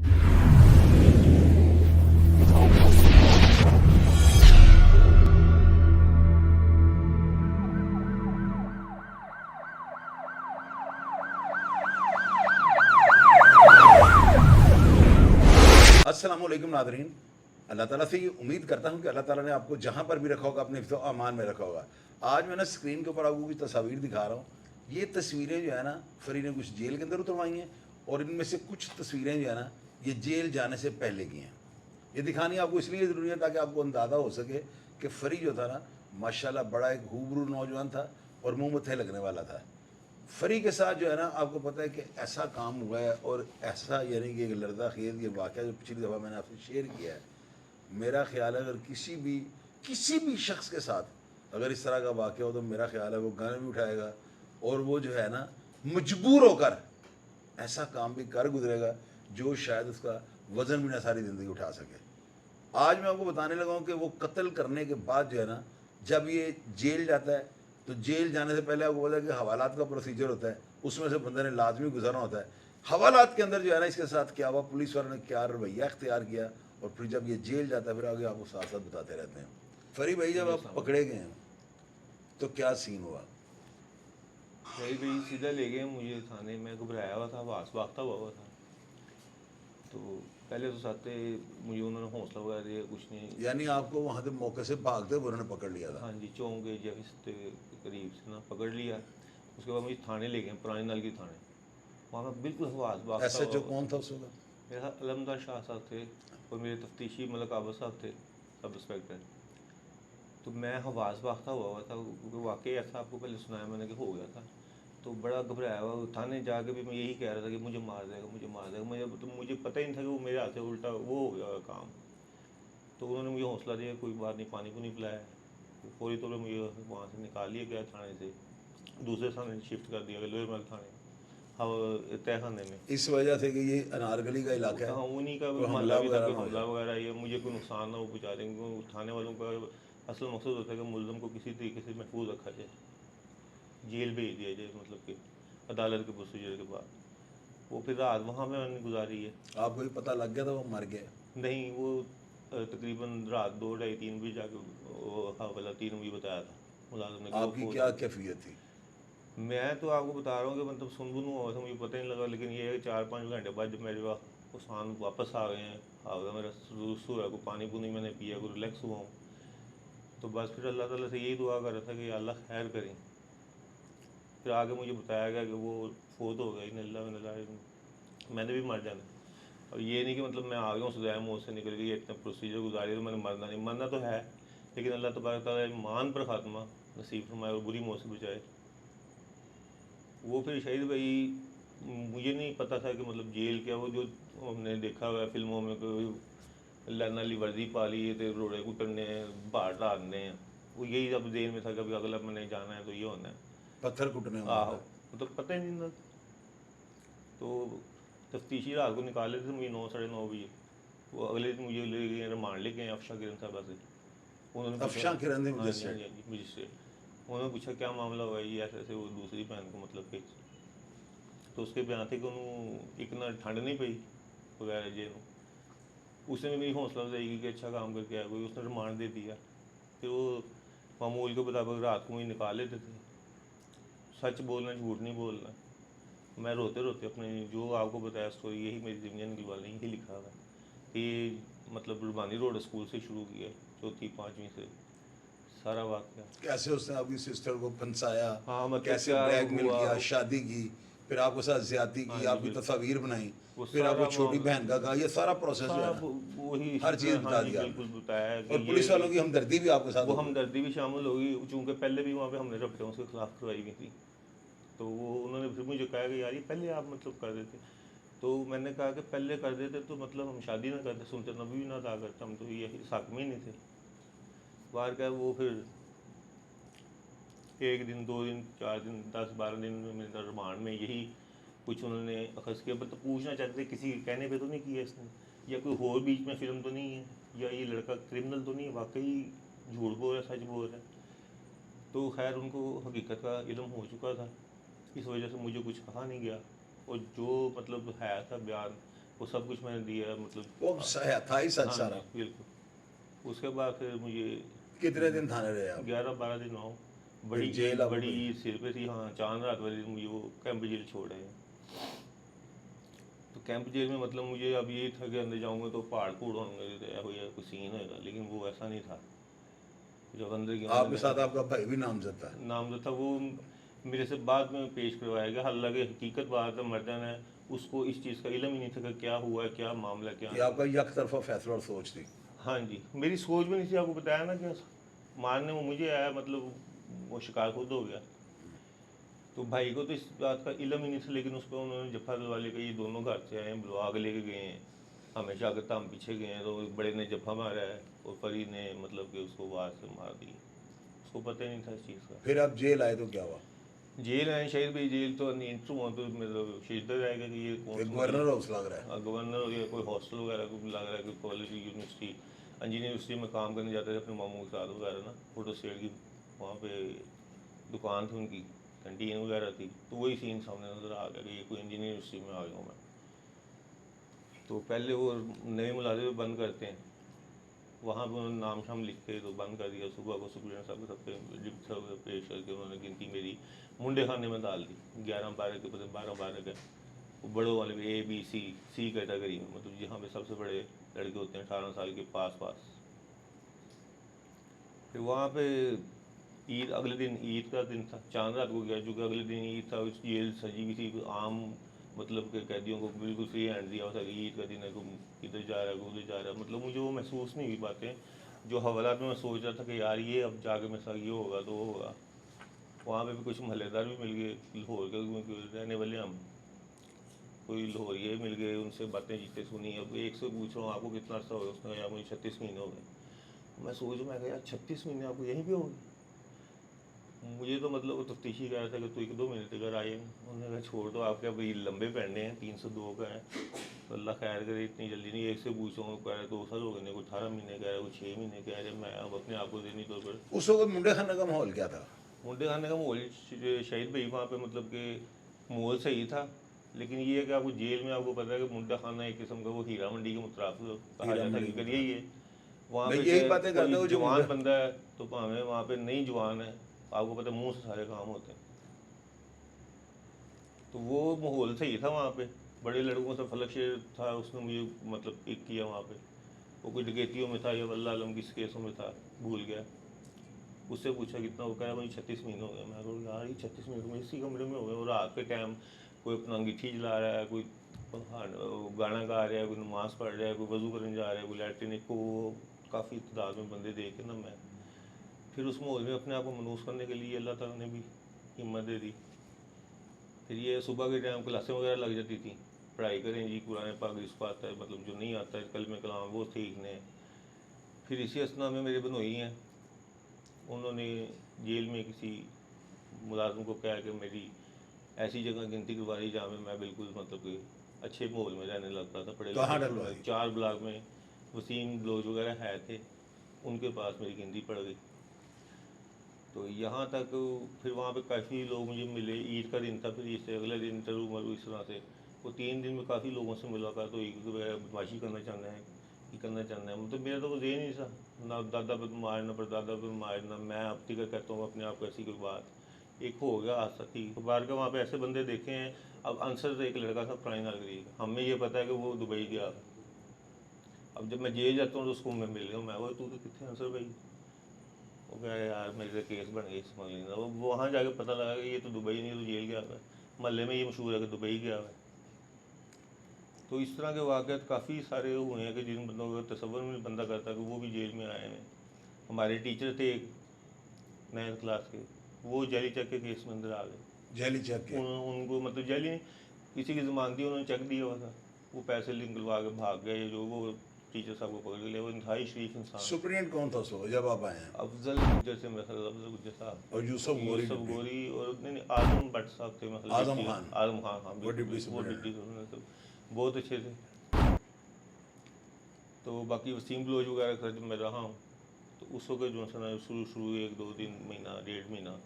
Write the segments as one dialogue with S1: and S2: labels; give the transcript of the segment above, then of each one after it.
S1: अस्सलाम वालेकुम नादरीन, अल्लाह ताला से ये उम्मीद करता हूँ कि अल्लाह ताला ने आपको जहाँ पर भी रखा होगा अपने हिफ्ज़ अमान में रखा होगा। आज मैं ना स्क्रीन के ऊपर आपको कुछ तस्वीर दिखा रहा हूँ। ये तस्वीरें जो है ना फरी ने कुछ जेल के अंदर उतरवाई हैं और इनमें से कुछ तस्वीरें जो है ना ये जेल जाने से पहले की हैं। ये दिखानी आपको इसलिए ज़रूरी है ताकि आपको अंदाज़ा हो सके कि फरी जो था ना माशाल्लाह बड़ा एक खूबरू नौजवान था और मुँह मत्थे लगने वाला था। फरी के साथ जो है ना आपको पता है कि ऐसा काम हुआ है और ऐसा यानी कि एक लर्दा खेल ये वाक़या जो पिछली दफ़ा मैंने आपसे शेयर किया है, मेरा ख्याल है अगर किसी भी शख्स के साथ अगर इस तरह का वाक़या हो तो मेरा ख्याल है वो गन भी उठाएगा और वो जो है ना मजबूर होकर ऐसा काम भी कर गुजरेगा जो शायद उसका वज़न भी ना सारी ज़िंदगी उठा सके। आज मैं आपको बताने लगा हूँ कि वो कत्ल करने के बाद जो है ना जब ये जेल जाता है तो जेल जाने से पहले आपको पता है कि हवालात का प्रोसीजर होता है, उसमें से बंदे ने लाजमी गुजरना होता है। हवालात के अंदर जो है ना इसके साथ क्या हुआ, पुलिस वालों ने क्या रवैया इख्तियार किया और फिर जब ये जेल जाता है फिर आगे आपको साथ साथ बताते रहते हैं। फरी भाई जब आप पकड़े गए हैं तो क्या सीन हुआ?
S2: भाई सीधा ले गए मुझे थाने में, घबराया हुआ था, आवास भागता हुआ था। तो पहले तो साथे मुझे उन्होंने हौसला वगैरह दिया, कुछ नहीं।
S1: यानी आपको वहाँ से मौके से भागते हुए उन्होंने पकड़ लिया था?
S2: हाँ जी, चौंक गए जब इस करीब से ना पकड़ लिया। उसके बाद मुझे थाने ले गए, पुरानी नल की थाने। वहाँ पर बिल्कुल आवास भागता
S1: एसएचओ
S2: हुआ।
S1: कौन था उस वक्त?
S2: मेरा अलमदार शाह साहब थे और मेरे तफ्तीशी मलक आबद साहब थे, सब इंस्पेक्टर। तो मैं हवास भागता हुआ था क्योंकि वाकई ऐसा आपको पहले सुनाया मैंने कि हो गया था। तो बड़ा घबराया हुआ थाने जाके भी मैं यही कह रहा था कि मुझे मार देगा, मुझे मार देगा। मुझे पता ही नहीं था कि वो मेरे हाथ से उल्टा वो हो गया काम। तो उन्होंने मुझे हौसला दिया, कोई बात नहीं, पानी को नहीं पिलाया। फौरी तौर पर मुझे वहाँ से निकाल लिया गया थाने से, दूसरे थाने शिफ्ट कर दिया गया, लोअर मल थाने, हाँ तय खाने में।
S1: इस वजह से कि ये अनारकली का इलाका है,
S2: हाँ उन्हीं का
S1: कोई
S2: मोहल्ला
S1: हमला
S2: भी था,
S1: वगैरह
S2: कोई
S1: ना हो
S2: हमला
S1: जाए।
S2: वगैरह ये मुझे कोई नुकसान ना हो पहुँचा देंगे, क्योंकि थाने वालों का असल मकसद होता है कि मुलज़म को किसी तरीके से महफूज रखा जाए, जेल भेज दिया जाए, मतलब कि अदालत के प्रोसीजर के बाद। वो फिर रात वहाँ पे मैंने गुजारी है।
S1: आपको ये पता लग गया था वो मर गया?
S2: नहीं, वो तकरीबन रात 2 ढाई 3 बजे जाके हवाला 3 बजे बताया था मुलाजिम ने कि वो
S1: आपकी
S2: फोन।
S1: क्या कैफियत थी?
S2: मैं तो आपको बता रहा हूँ कि मतलब सुन हुआ था, मुझे पता नहीं लगा। लेकिन ये 4-5 घंटे बाद जब मेरे पास उसान वापस आ गए हैं, हावड़ा मेरा सुसु है, कोई पानी पुनी मैंने पिया, कोई रिलैक्स हुआ हूँ, तो बस फिर अल्लाह ताला से यही दुआ कर रहा था कि या अल्लाह खैर करें। फिर आगे मुझे बताया गया कि वो फोत हो गई, मैंने भी मर जाना। और ये नहीं कि मतलब मैं आ गया हूँ सजाए मौत से निकल गई, इतना प्रोसीजर गुजारी तो मैंने मरना नहीं, मरना तो है, लेकिन अल्लाह तबारक तआला ईमान पर ख़ात्मा नसीब फरमाए और बुरी मौत से बचाए। वो फिर शहीद भाई, मुझे नहीं पता था कि मतलब जेल क्या, वो जो हमने देखा हुआ है फिल्मों में, कोई लाना ली वर्दी पा ली तो रोड़े कुटने बाहर डालने हैं, वो यही अब देर में था, कभी अगला मैंने जाना है तो ये होना है,
S1: पत्थर कुटने
S2: आहो,
S1: होता है।
S2: मतलब पता ही नहीं था। तो तफ्तीशी रात को निकाले थे मुझे 9 साढ़े 9 बजे। वो अगले दिन मुझे ले गए रिमांड लेके अफशा किरण साहबा से। उन्होंने पूछा,
S1: अफशां किरण थी
S2: हाँ जी हाँ
S1: मजिस्ट्रेट?
S2: जी हाँ जी मजिस्ट्रेट। उन्होंने पूछा क्या मामला हुआ, ये ऐसे ऐसे वो दूसरी बहन को मतलब कि, तो उसके बयान थे कि उन्होंने एक ना ठंड नहीं पई वगैरह जे उसने भी मेरी हौसला अफजाई की कि अच्छा काम करके आया कोई, उसने रिमांड दे दिया। फिर वो मामूल के मुताबिक रात को मुझे निकाल लेते थे, सच बोलना झूठ नहीं बोलना। मैं रोते रोते अपने जो आपको बताया स्टोरी, यही मेरी जिंदगी की वाली यही लिखा हुआ है कि मतलब रुबानी रोड स्कूल से शुरू किया, चौथी 5वीं से सारा वाक़या।
S1: कैसे उसने आपकी सिस्टर को फंसाया,
S2: हाँ मतलब
S1: कैसे
S2: क्या
S1: ब्लैकमेल
S2: हुआ,
S1: किया, शादी की, फिर आपके साथ ज्यादती
S2: हाँ
S1: की,
S2: जी
S1: आपकी
S2: बिल्कुल,
S1: तस्वीर बनाई,
S2: वो
S1: फिर आपको
S2: सारा
S1: छोटी बहन का कहा, ये सारा प्रोसेस जो
S2: सारा
S1: है ना
S2: वही इसी
S1: हर चीज़
S2: तरह, हाँ
S1: बता
S2: जी
S1: दिया
S2: बिल्कुल
S1: आपने।
S2: बताया है कि
S1: और
S2: ये
S1: पुलिस वालों की हमदर्दी भी आपके साथ
S2: वो
S1: हो गई।
S2: हमदर्दी भी शामिल होगी, चूँकि पहले भी वहाँ पे हमने रपटे उसके खिलाफ करवाई गई थी। तो वो उन्होंने फिर मुझे कहा कि यार ये पहले आप मतलब कर देते। तो मैंने कहा कि पहले कर देते तो मतलब हम शादी ना करते, सुनते नबी भी ना अदा करते, हम तो ये इस हक में ही नहीं थे। बाहर का वो फिर 1 दिन 2 दिन 4 दिन 10-12 दिन में मेरे रिमांड में यही कुछ उन्होंने अखज़ किया, तो पूछना चाहते थे किसी के कहने पे तो नहीं किया इसने, या कोई और बीच में फिल्म तो नहीं है, या ये लड़का क्रिमिनल तो नहीं है, वाकई झूठ बोल रहा है सच बोल रहा है। तो खैर उनको हकीकत का इल्म हो चुका था, इस वजह से मुझे कुछ कहा नहीं गया। और जो मतलब है था बयान वो सब कुछ मैंने दिया, मतलब
S1: वो था ही सच
S2: हाँ
S1: सारा।
S2: जी, बिल्कुल। उसके बाद फिर मुझे
S1: कितने दिन थाने रहे आप?
S2: 11-12 दिन आओ,
S1: फिर जेल आपको
S2: बड़ी
S1: गई?
S2: ईद सिर पे थी। हाँ, चांद रात वाले दिन मुझे वो कैंप जेल छोड़े हैं। तो कैंप जेल में मतलब मुझे अब ये था कि अंदर जाऊंगा तो पहाड़ पूड़ होंगे, तो कोई सीन होगा, लेकिन वो ऐसा नहीं था। जब अंदर गया
S1: आपके
S2: मैंने,
S1: साथ आपका भाई भी नामजद था?
S2: नाम जो था वो मेरे से बाद में पेश करवाया गया। हालांकि हकीकत बात है, मर्दन है, उसको इस चीज़ का इल्म ही नहीं था कि क्या हुआ है, क्या मामला है, क्या
S1: कि
S2: नहीं।
S1: आपका यक तरफा फैसला और सोच थी?
S2: हाँ जी, मेरी सोच भी नहीं थी। आपको बताया ना कि मारने में मुझे आया, मतलब वो शिकार खुद हो गया। तो भाई को तो इस बात का इल्म ही नहीं था, लेकिन उस पर उन्होंने जफा दिलवा लिया कि ये दोनों घर से आए हैं, बुलवा के लेके गए हैं, हमेशा अगर हम पीछे गए हैं। तो बड़े ने जफा मारा है और फरीद ने मतलब कि उसको वार से मार दी। उसको पता ही नहीं था इस चीज़ का।
S1: फिर आप जेल आए तो क्या हुआ?
S2: जेल है शहीद भाई, जेल तो इंटरू वहाँ पे मतलब शहीद रहेगा कि ये कौन
S1: एक
S2: सी
S1: गवर्नर हाउस लग रहा है।
S2: गवर्नर हो या कोई हॉस्टल वगैरह को लग रहा है कि कॉलेज यूनिवर्सिटी इंजीनियरिंग यूनिवर्सिटी में काम करने जाते थे अपने मामू के साथ वगैरह ना। फोटो स्टेट की वहाँ पे दुकान थी उनकी, कैंटीन वगैरह थी। तो वही सीन सामने नजर आ गया कि ये कोई इंजीनियरिंग यूनिवर्सिटी में आ गया हूँ मैं। तो पहले वो नए मुलाजिम बंद करते हैं, वहाँ पे उन्होंने नाम शाम लिख के तो बंद कर दिया। सुबह को सुप्रीडेंट साहब के सब पे डिप्टी साहब को पेश करके उन्होंने गिनती मेरी मुंडे खाने में डाल दी। 11-12 के पता 12-12 के वो बड़ों वाले में A B C कैटेगरी में, मतलब जहाँ पे सबसे बड़े लड़के होते हैं 18 साल के पास। फिर वहाँ पे ईद, अगले दिन ईद का दिन था, चांद रात को गया, चूँकि अगले दिन ईद था। उस जेल सजी हुई थी, आम मतलब के कैदियों को बिल्कुल फ्री हैंड दिया हुआ था कि ईद का दिन है, तुम इधर जा रहा है, उधर जा रहा है। मतलब मुझे वो महसूस नहीं हुई बातें जो हवालात में मैं सोच रहा था कि यार ये अब जाके मेरे साथ ये होगा तो वो होगा। वहाँ पे भी कुछ महल्लेदार भी मिल गए लाहौर के रहने वाले हम, कोई लाहौरिये मिल गए, उनसे बातें जीते सुनी। अब एक से पूछ रहा हूँ आपको कितना अर्सा हो गया, उसने कहा मुझे 36 महीने हो गए। मैं सोच मैं कहा यार 36 महीने आपको यहीं पे हो गए। मुझे तो मतलब वो तफ्तीशी कह रहा था कि तू 1-2 महीने तक घर आए। उन्होंने कहा छोड़ दो, आपके अब ये लंबे पड़ने हैं, 302 का है, तो अल्लाह खैर करे, इतनी जल्दी नहीं। एक से पूछो कह रहे 2 साल हो गए, कोई 18 महीने कह रहे, कोई 6 महीने कह रहे। मैं अब अपने आप को देनी तौर पर
S1: उस वक्त मुंडे खाने का माहौल क्या था?
S2: मुंडे खाने का माहौल शहीद भाई वहाँ पे मतलब कि माहौल सही था। लेकिन ये है कि आपको जेल में आपको पता है कि मुंडा खाना एक किस्म का वो हीरा मंडी के मुतराफ कहा
S1: हीरा
S2: जाता है,
S1: मंडी
S2: हकीकत
S1: की
S2: यही है। वहाँ
S1: मैं
S2: पे
S1: यही
S2: चाहे
S1: बातें करता
S2: कोई
S1: हूँ जो मुंडे।
S2: जवान बंदा है तो भावें वहाँ पे नहीं जवान है, आपको पता है मुँह से सारे काम होते हैं। तो वो माहौल सही था वहाँ पे। बड़े लड़कों से फलक शेर था, उसने मुझे मतलब पिक किया वहाँ पे। वो कोई डकैतियों में था या वल्लाह आलम किस केसों में था, भूल गया। उससे पूछा कितना, वो कह रहा मुझे 36 महीने हो गए। मैं कहूँ यार ये 36 महीने तो इसी कमरे में हो गए। और रात के टाइम कोई अपना अंगीठी जला रहा है, कोई गाना गा रहा है, कोई नमाज़ पढ़ रहा है, कोई वज़ू करने जा रहा है, कोई लैट्रिन को। काफ़ी तादाद में बंदे देखे ना मैं, फिर उस माहौल में अपने आप को मनूस करने के लिए अल्लाह ताला ने भी हिम्मत दे दी। फिर ये सुबह के टाइम क्लासें वगैरह लग जाती थी, पढ़ाई करें जी, कुरान पाक जिसको आता है, मतलब जो नहीं आता है कलमे कलाम वो सीखने। फिर इसी असना में मेरे बनोई हैं, उन्होंने जेल में किसी मुलाजिम को कहा कि मेरी ऐसी जगह गिनती करवाई जहाँ में मैं बिल्कुल मतलब कि अच्छे माहौल में रहने लग रहा था, पढ़े
S1: कहाँ
S2: लिखे
S1: डलवाई?
S2: 4 ब्लॉक में वसीम ब्लोज वगैरह है थे, उनके पास मेरी गिनती पड़ गई। तो यहाँ तक फिर वहाँ पे काफ़ी लोग मुझे मिले। ईद का दिन था, फिर इससे अगले दिन इंटरव्यू मरू इस तरह से। वो 3 दिन में काफ़ी लोगों से मुलाकात हुई कि वह बदमाशी करना चाहते हैं, ये करना चाहते हैं। मतलब मेरा तो वो जेन नहीं था, ना दादा पर मार, ना परदादा पर मार, ना मैं अब तिकर कहता हूँ अपने आप को ऐसी कोई बात। एक हो गया आज तक ही बार के वहाँ पे ऐसे बंदे देखे हैं। अब आंसर तो एक लड़का था पुरानी नगरी का, हमें ये पता है कि वो दुबई गया। अब जब मैं जेल जाता हूँ तो उसको मैं मिल गया, मैं वो तू तो कितने आंसर भाई। वो कह यार मेरे से केस बन गई समझ लेना। वो वहाँ जाके पता लगा कि ये तो दुबई नहीं, तो जेल गया हुआ है। महल्ले में ये मशहूर है कि दुबई गया हुआ है। तो इस तरह के वाक़यात काफ़ी सारे हुए हैं कि जिन बंदों का तसव्वुर में बंदा करता कि वो भी जेल में आए हैं। हमारे टीचर थे एक 9th क्लास के, वो जाली चेक के केस में अंदर आ गए।
S1: जेली चेक के?
S2: उनको मतलब जाली नहीं, किसी की ज़मानती उन्होंने चेक दिया हुआ था, वो पैसे निकलवा के भाग गए। जो वो टीचर साहब को पकड़ लिया, वो इंतहाई शरीफ इंसान।
S1: सुप्रीडेंट कौन था उसको जब आप आए हैं?
S2: अफजल गुज्जर से मेरे ख्याल, अफजल गुज्जर साहब
S1: और यूसुफ गोरी
S2: यूसुफ
S1: डिप्टी?
S2: गोरी और नहीं नहीं आजम भट्ट साहब थे मतलब
S1: आजम
S2: डिप्टी।
S1: खान?
S2: आजम खान, हाँ
S1: वो
S2: बिल्कुल
S1: डिप्टी
S2: वो
S1: सुप्रीडेंट?
S2: डिप्टी तो बहुत अच्छे थे। तो बाकी वसीम ब्लोज वगैरह का जब मैं रहा हूँ तो उस वक्त जो है ना शुरू 1-2 दिन महीना 1.5 महीना,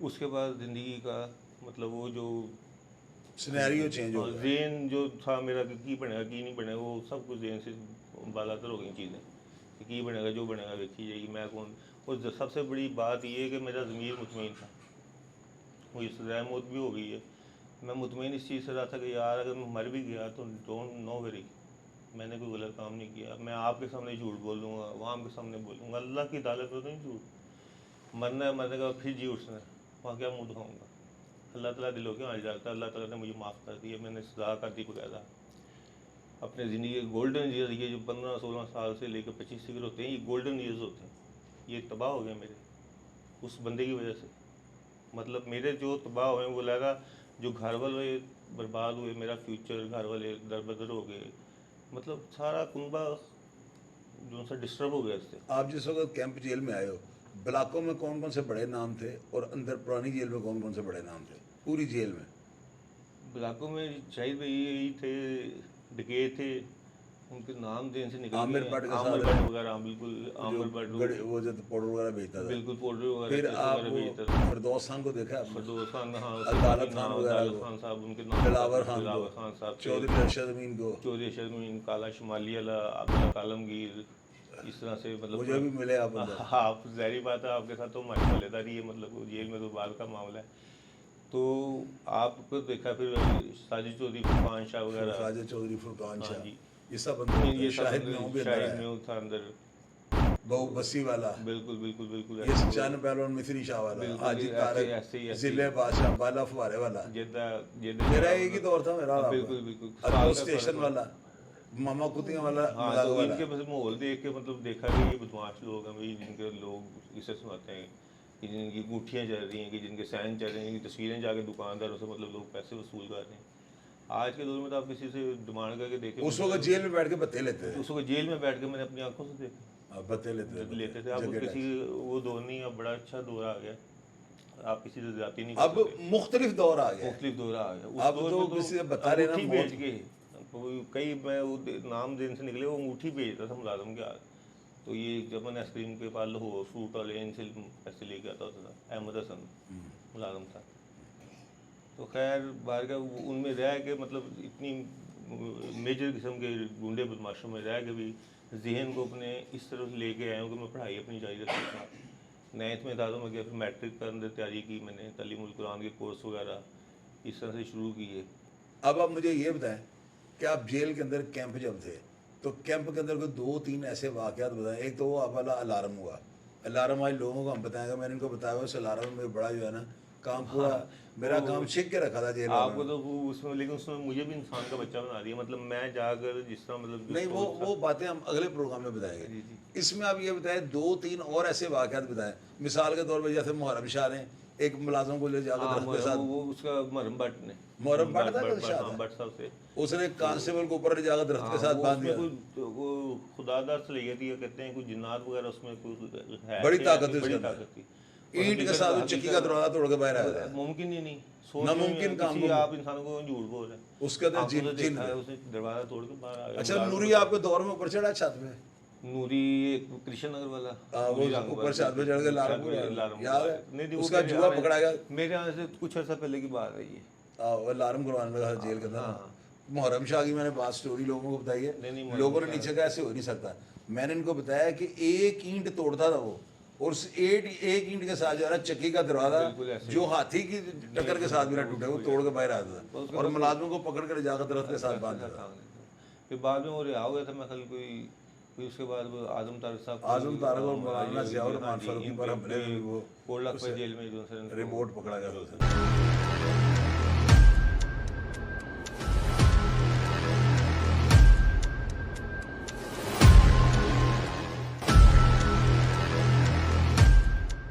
S2: उसके बाद ज़िंदगी का मतलब वो जो
S1: सिनेरियो चेंज हो गया।
S2: जेन जो था मेरा कि की बनेगा की नहीं बनेगा, वो सब कुछ जेन से बालातर हो गई चीज़ें कि की बनेगा जो बनेगा देखी जाएगी, मैं कौन। और सबसे बड़ी बात ये है कि मेरा ज़मीर मुतमईन था, मुझे सज़ाए मौत भी हो गई है, मैं मुतमईन इस चीज़ से रहा था कि यार अगर मैं मर भी गया तो डोंट नो वेरी, मैंने कोई गलत काम नहीं किया, मैं आपके सामने झूठ बोलूँगा, वहाँ के सामने बोलूँगा, अल्लाह की अदालत में तो नहीं झूठ। मरना है, मरने का फिर जी उठना है, वहाँ क्या मुँह दिखाऊँगा। अल्लाह ताला दिलों के हाल जाता है, अल्लाह ताला ने मुझे माफ़ कर दिया, मैंने सज़ा कर दी बकायदा। अपने ज़िंदगी के गोल्डन ईयर, ये जो 15-16 साल से लेकर 25 ईयर होते हैं, ये गोल्डन ईयर्स होते हैं, ये तबाह हो गए मेरे उस बंदे की वजह से। मतलब मेरे जो तबाह हुए वो लगा, जो घर वाले बर्बाद हुए, मेरा फ्यूचर, घर वाले दर-बदर हो गए, मतलब सारा कुनबा जो सा डिस्टर्ब हो गया इससे।
S1: आप जिस वक्त कैंप जेल में आए हो, ब्लॉकों में कौन कौन से बड़े नाम थे और अंदर पुरानी जेल में कौन कौन से बड़े नाम थे पूरी जेल में?
S2: ब्लॉकों में शाहिद भाई यही थे, डके थे, उनके नाम देन से निकल
S1: आमिर
S2: गए।
S1: भट्ट के
S2: आमिर
S1: साथ
S2: भट्ट वगैरह, बिल्कुल आमिर भट्ट,
S1: वो जो पाउडर वगैरह बेचता था।
S2: बिल्कुल पाउडर वगैरह
S1: फिर
S2: केस
S1: आप
S2: वगैरह
S1: वो
S2: बेचता था।
S1: फिरदौस खान को देखा आपने?
S2: फरदौस खान, हाँ,
S1: अदालत खान वगैरह
S2: अदालत
S1: को,
S2: खान साहब, उनके नाम
S1: दिलावर खान
S2: दिलावर
S1: को,
S2: खान साहब,
S1: चौधरी अरशद अमीन को,
S2: चौधरी शर्मीन, काला शुमाली अला, अब्दुल्ला कालमगीर, इस तरह से मतलब
S1: मुझे भी मिले आप अंदर।
S2: आप ज़ाहिरी बात है, आपके साथ तो हमारी मलेदारी है, मतलब जेल में तो बाल का मामला है। तो आपको देखा फिर साजिद चौधरी, फुरकान शाह वगैरह,
S1: साजिद चौधरी, फुरकान
S2: हाँ
S1: शाह,
S2: जी,
S1: ये सब
S2: ये
S1: अंदर।
S2: सब
S1: शाहिद में भी अंदर
S2: शाहिद
S1: है,
S2: में था अंदर,
S1: बहु बस्सी वाला,
S2: बिल्कुल बिल्कुल बिल्कुल
S1: ये चंद पहलवान मिस्री शाह वाला,
S2: बिल्कुल,
S1: आजी
S2: ऐसे-
S1: तारक,
S2: ऐसे ही-
S1: जिले बादशाह, बाला फुवारे वाला,
S2: जेदा
S1: मेरा एक ही दौर था मेरा।
S2: बिल्कुल बिल्कुल
S1: अरबो स्टेशन वाला, मामा कुतिया वाला,
S2: हाँ।
S1: मलाग
S2: तो
S1: वाला।
S2: इनके बस माहौल देख के मतलब देखा कि ये बदमाश लोग हैं भाई, जिनके लोग इसे सुनाते हैं कि जिनकी गुठियाँ चल रही हैं, कि जिनके सैन चल रहे हैं, जिनकी तस्वीरें जाके दुकानदारों से मतलब लोग पैसे वसूल कर रहे हैं। आज के दौर में तो आप किसी से डिमांड करके देखें,
S1: उस वक्त जेल में बैठ के बत्ते लेते थे।
S2: उस वक्त जेल में बैठ के मैंने अपनी आंखों से देखा,
S1: बत्ते लेते
S2: लेते थे। अब
S1: जगह
S2: किसी वो दौर नहीं, अब बड़ा अच्छा दौर आ गया, आप किसी से ज्यादती नहीं
S1: अब मुख्तलिफ दौर आ गया है।
S2: मुख्तलिफ दौर आ गया। उस
S1: अब
S2: दौर
S1: तो
S2: में
S1: किसी से बता रहे ना
S2: अंगूठी
S1: मौत।
S2: बेच के कई, मैं वो नाम देने से निकले, वो अंगूठी बेचता था मुलाजम के हाथ। तो ये जब मैंने आइसक्रीम के पास हो फ्रूट वाले इनसे पैसे लेके आता था, अहमद हसन मुलाजम था। तो खैर बाहर का उनमें रह के मतलब इतनी मेजर किस्म के गुंडे बदमाशों में रह के भी जहन को अपने इस तरफ लेके आया हूँ कि मैं पढ़ाई अपनी जारी रख सकता। 9th में था तो मैं गया, फिर मैट्रिक का अंदर तैयारी की मैंने, तालीमुल कुरान के कोर्स वगैरह इस तरह से शुरू किए।
S1: अब आप मुझे ये बताएं कि आप जेल के अंदर कैंप जब थे तो कैंप के अंदर कोई 2-3 ऐसे वाक़यात बताएं। एक तो वो आप वाला अलार्म हुआ, अलार्म आज लोगों को हम बताएंगे, मैंने इनको बताया उस अलार्म में बड़ा जो है ना काम पूरा मेरा काम छिप के रखा था जेल
S2: आपको तो वो उसमें, लेकिन उसमें मुझे भी इंसान का बच्चा बना दिया। मतलब मैं जाकर जिस तरह मतलब
S1: नहीं, वो बातें हम अगले प्रोग्राम में बताएंगे। इसमें आप ये बताएं 2-3 और ऐसे वाक़यात बताएं। मिसाल के तौर पर जैसे मुहर्रम शाह ने एक मुलाजम को ले जाकर दरख्त के साथ,
S2: वो उसका मुहर्रम भट्ट ने,
S1: मुहर्रम भट्ट था
S2: भट्ट साहब से,
S1: उसने कांस्टेबल को ऊपर ले जाकर दरख्त के साथ बांध दिया।
S2: वो खुदादार से ले गई थी, कहते हैं कुछ जिन्नात वगैरह उसमें कुछ है,
S1: बड़ी ताकत थी,
S2: बड़ी ताकत थी।
S1: ईंट के साथ वो चक्की का दरवाजा तोड़ के बाहर आया था।
S2: मुमकिन ही नहीं,
S1: नामुमकिन काम को
S2: आप इंसानों को झूठ बोल रहे हैं।
S1: उसके अंदर जिन
S2: उसने दरवाजा तोड़ के बाहर आ गया।
S1: अच्छा, नूरी आपके दौर में ऊपर चढ़ा छत में?
S2: नूरी कृष्ण नगर वाला,
S1: वो ऊपर छत पे चढ़ के अलार्म याद है? उसका जुआ पकड़ा गया
S2: मेरे यहाँ से कुछ अर्सा पहले की बात है ये।
S1: अलार्म करवाने लगा जेल के अंदर। मुहर्रम शाह की मैंने बात स्टोरी लोगों को बताई है, लोगों ने नीचे कहा ऐसे हो नहीं सकता। मैंने इनको बताया कि एक ईंट तोड़ता था वो, और उस एक ईंट के साथ जो है ना चक्की का दरवाजा जो हाथी की टक्कर के साथ मेरा टूटा, वो तोड़ के बाहर आता था और मुलाजमों को पकड़ कर जाकर दरख्त के साथ बांधता था।
S2: फिर बाद में वो रिहा हो गया था, मैं कल कोई उसके बाद वो आजम तारक साहब,
S1: आजम तारक और मौलाना ज़ियाउर रहमान फारूकी पर हमले में वो
S2: कोट लाख जेल में जो
S1: रिमोट पकड़ा गया था।